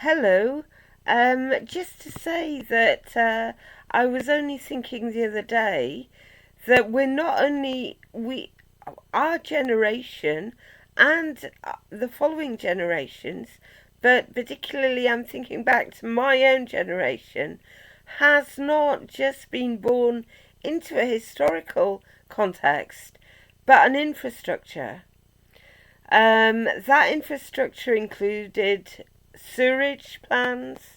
Hello. Just to say that I was only thinking the other day that we're not only our generation and the following generations, but particularly I'm thinking back to my own generation, has not just been born into a historical context, but an infrastructure. That infrastructure included sewerage plans,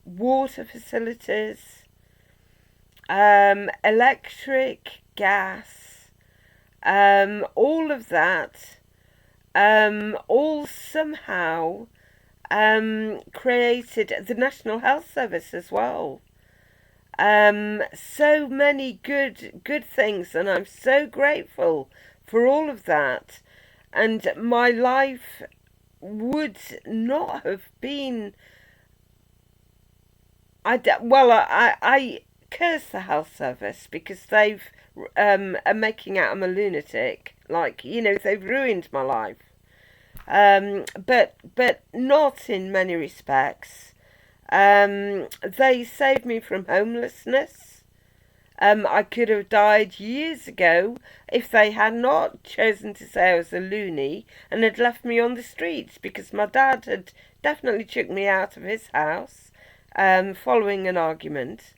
water facilities, electric, gas, all of that, all somehow created the National Health Service as well. So many good things, and I'm so grateful for all of that. And my life would not have been. I curse the health service because they've are making out I'm a lunatic. Like, they've ruined my life. But not in many respects. They saved me from homelessness. I could have died years ago if they had not chosen to say I was a loony and had left me on the streets because my dad had definitely chucked me out of his house following an argument.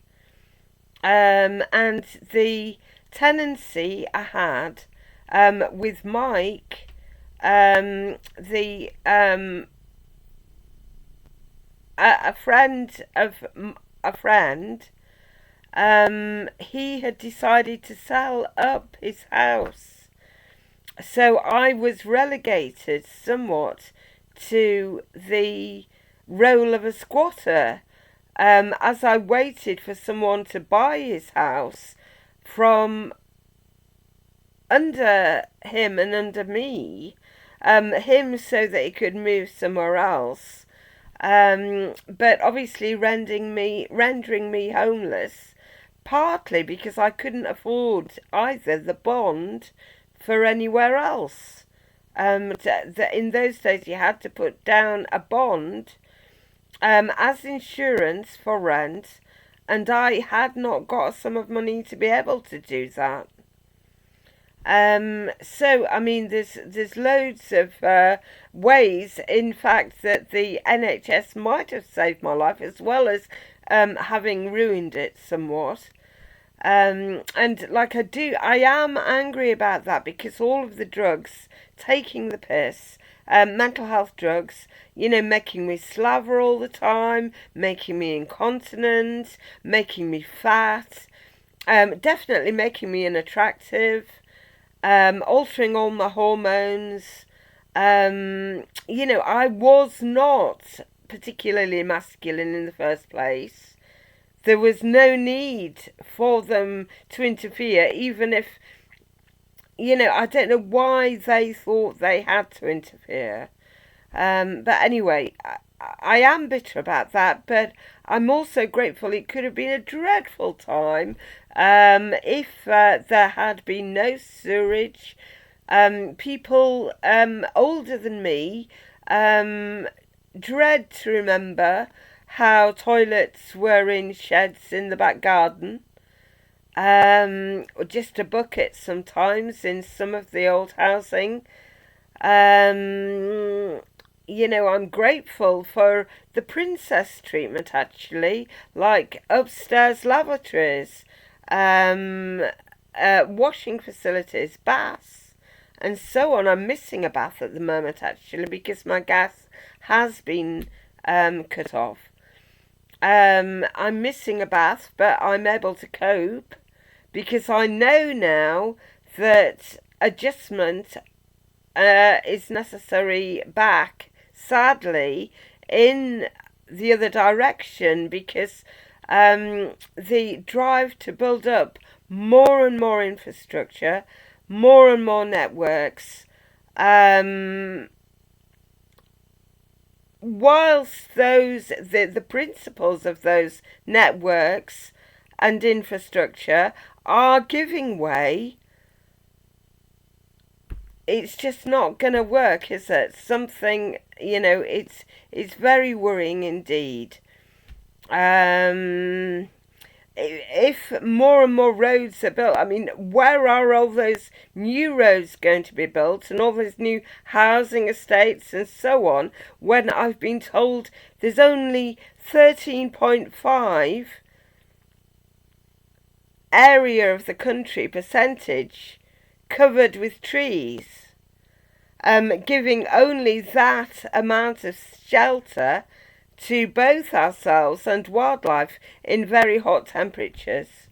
And the tenancy I had with Mike, the a friend of a friend, he had decided to sell up his house. So I was relegated somewhat to the role of a squatter as I waited for someone to buy his house from under him and under me, him so that he could move somewhere else, but obviously rendering me homeless, partly because I couldn't afford either the bond for anywhere else. In those days, you had to put down a bond as insurance for rent, and I had not got a sum of money to be able to do that. So I mean, there's loads of ways, in fact, that the NHS might have saved my life, as well as having ruined it somewhat. And like I am angry about that because all of the drugs taking the piss, mental health drugs, making me slaver all the time, making me incontinent, making me fat, definitely making me unattractive, altering all my hormones. I was not particularly masculine in the first place. There was no need for them to interfere, even if, I don't know why they thought they had to interfere. But anyway, I am bitter about that, but I'm also grateful. It could have been a dreadful time if there had been no sewerage. People older than me dread to remember how toilets were in sheds in the back garden, or just a bucket sometimes in some of the old housing. Um, I'm grateful for the princess treatment actually, like upstairs lavatories, washing facilities, baths, and so on. I'm missing a bath at the moment actually because my gas has been cut off. I'm missing a bath, but I'm able to cope because I know now that adjustment is necessary back, sadly, in the other direction because the drive to build up more and more infrastructure, more and more networks, um, whilst the principles of those networks and infrastructure are giving way, it's just not going to work, is it? Something, it's very worrying indeed. If more and more roads are built, I mean, where are all those new roads going to be built and all those new housing estates and so on, when I've been told there's only 13.5 area of the country percentage covered with trees, giving only that amount of shelter to both ourselves and wildlife in very hot temperatures.